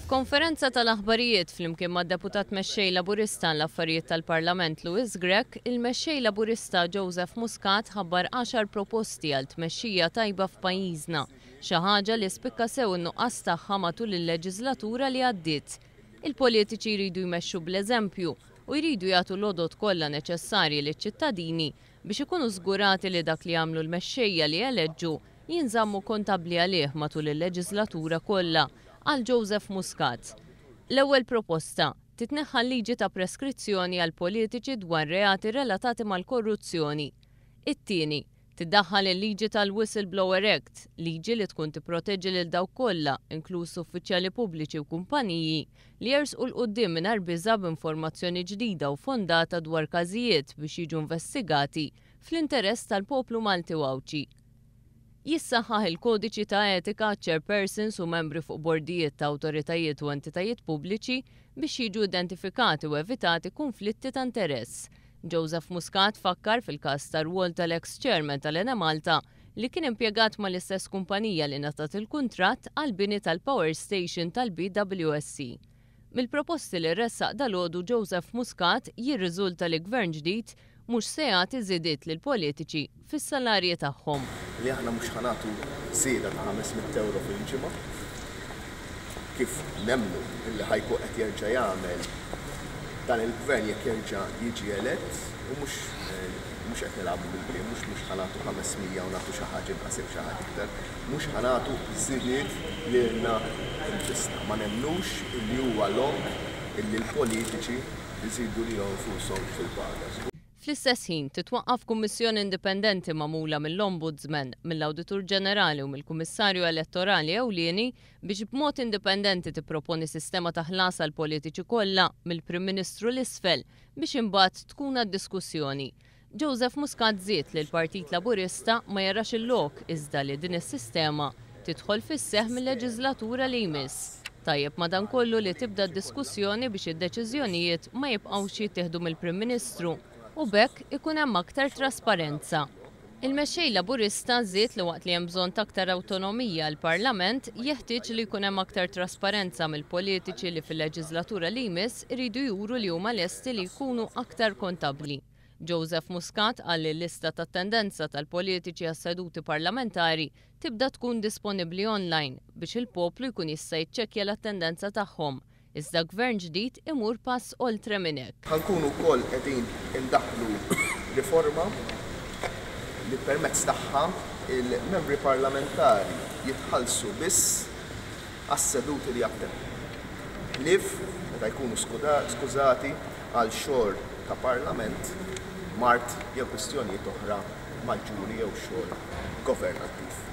F'konferenza tal-aħbarijiet flimkien mad-deputat mexxej Laburista l-affarijiet tal-Parlament Louis Grech, il-mexxej Laburista Joseph Muscat ħabbar 10 proposti għal tmexxija tajba f'pajjiżna, xi ħaġa li spikka sew in-nuqqas tagħha matul il-leġislatura li għaddiet. Il-politiċi jridu jmexxu bl-eżempju u jridu jagħtu l-għodod kollha neċessarji liċ-ċittadini biex ikunu żgurati li dak li jagħmlu l-mexxejja li eleġġu jinżammu kontabbli għalih matul il-leġislatura kollha. Għal Joseph Muscat. L-ewwel proposta titneħħa liġi ta' preskrizzjoni għal politiċi dwar reati relatati mal-korruzzjoni. It-tieni tiddaħħal il-liġi tal-Whistleblower Act, liġi li tkun tipproteġġi lil dawk kollha, inkluż uffiċjali pubbliċi u kumpaniji li jersqu l-quddiem mingħajr biża' b'informazzjoni ġdida u fondata dwar każijiet biex jiġu investigati fl-interess tal-poplu Malti Wawċi. Jissaħħaħ il-kodiċi ta' etika chairpersons u membri fuq bordijiet ta' awtoritajiet u entitajiet pubbliċi biex jiġu identifikati u evitati konflitti ta' interess. Joseph Muscat fakkar fil-każ tar-rwol tal-ex-chairman tal-Ena Malta li kien impjegat mal-istess kumpanija li ngħatat il-kuntratt għall-bini tal-power station tal-BWSC. Mill-proposti li ressaq dalgħodu Joseph Muscat jirriżulta li gvern ġdid mhux se jagħti żidiet lil politiċi fis-salarji tagħhom. Li aħna mhux ħanatu żieda ta' 500 euro fil-ġimgħa kif nemmnu li ħajkun qed jerġa' jagħmel dan il-gvern jekk jerġa' jiġi elett u mhux qed nilagħbu bil-kliem, mhux ħanatu 500 u nagħtu xi ħaġa inqas xi ħaġa iktar, mhux ħanatu żidiet lilna infisna. Ma nemmnux li huwa lok illi l-politiċi jżidu lilhom infushom fil-paga. Fl-istess ħin titwaqqaf kummissjoni indipendenti magħmula mill-Ombudsman, mill-Awditur Ġenerali u mill-Kummissarju Elettorali Ewlieni biex b'mod indipendenti tipproponi sistema ta' ħlas għall politiċi kollha mill-Prim Ministru l-isfel biex imbagħad tkun għad-diskussjoni. Joseph Muscat żied li l-Partit Laburista ma jarax il-lok iżda li din is-sistema tidħol fis-seħħ mill-leġislatura li jmiss. Tajjeb madankollu li tibda d-diskussjoni biex id-deċiżjonijiet ma jibqgħux jittieħdu mill-Prim Ministru u bekk ikun hemm aktar trasparenza. Il-mexxej Laburista żied li waqt li hemm bżonn ta' aktar awtonomija għall-Parlament jeħtieġ li jkun hemm aktar trasparenza mill-politiċi li fil-leġislatura li jmiss iridu juru li huma lesti li jkunu aktar kontabbli. Joseph Muscat qal li l-lista tat-tendenza tal-politiċi għas-seduti parlamentari tibda tkun disponibbli online biex il-poplu jkun jista' jiċċekkja l-attendenza tagħhom. Iżda gvern ġdid imur pass oltre minn hekk. Ħankunu wkoll qegħdin indaħħlu riforma li permezz tagħha il-membri parlamentari jitħallsu biss għas-seduti li jaħdem. Lif meta jkunu skużati għal xogħol ta' parlament mart jew kwistjonijiet oħra maġġuri jew xogħol governattiv.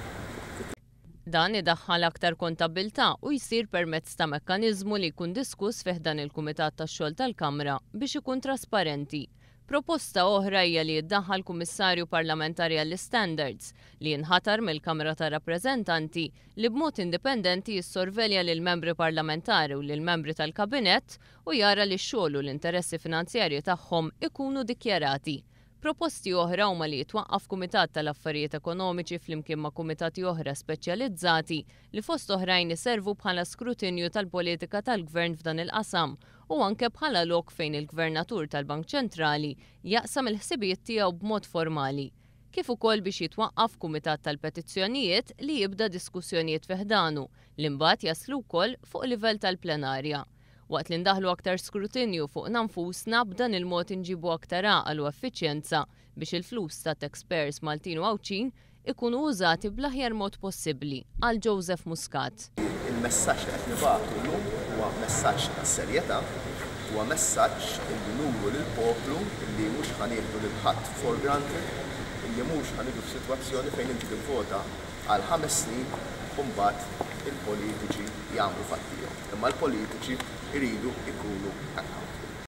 Dan idaħħal aktar kontabilta u jsir permezz ta' mekkaniżmu li jkun diskuss fih dan il-Kumitat tax-Xogħol tal-Kamra biex ikun trasparenti. Proposta oħra hija li jiddaħħal kummissarju parlamentari għall-standards li jinħatar mill-Kamra ta' Rappreżentanti li b'mod indipendenti jissorvelja lil membri parlamentari u lil membri tal-Kabinett u jara li x-xogħol u l-interessi finanzjarji tagħhom ikunu dikjarati. Proposti oħra huma li jitwaqqaf Kumitat tal-Affarijiet Ekonomiċi flimkien ma' kumitati oħra speċjalizzati li fost oħrajn iservu bħala skrutinju tal-politika tal-Gvern f'dan il-qasam u anke bħala lok fejn il-Gvernatur tal-Bank Ċentrali jaqsam il-ħsibijiet tiegħu b'mod formali. Kif ukoll biex jitwaqqaf Kumitat tal-Petizzjonijiet li jibda diskussjonijiet fiħdanu li mbagħad jaslu wkoll fuq livell tal-plenarja. Waqt li ndaħlu aktar skrutinju fuq nfusna b'dan il-mod inġibu aktar għaqal u effiċjenza biex il-flus ta' taxpayers Maltin u Wawċin ikunu użati bl-aħjar mod possibbli għal Joseph Muscat. Il-messaġġ li qed nibagħtu llum huwa messaġġ ta' serjetà, huwa messaġġ li nuru lill-poplu li mhux ħanieħdu lil ħadd for granted, li mhux ħanieħdu f'sitwazzjoni fejn inti tivvota għal 5 snin u mbagħad il-politiċi jagħmlu fattijhom. Imma l-politiċi iridu jkunu accountable.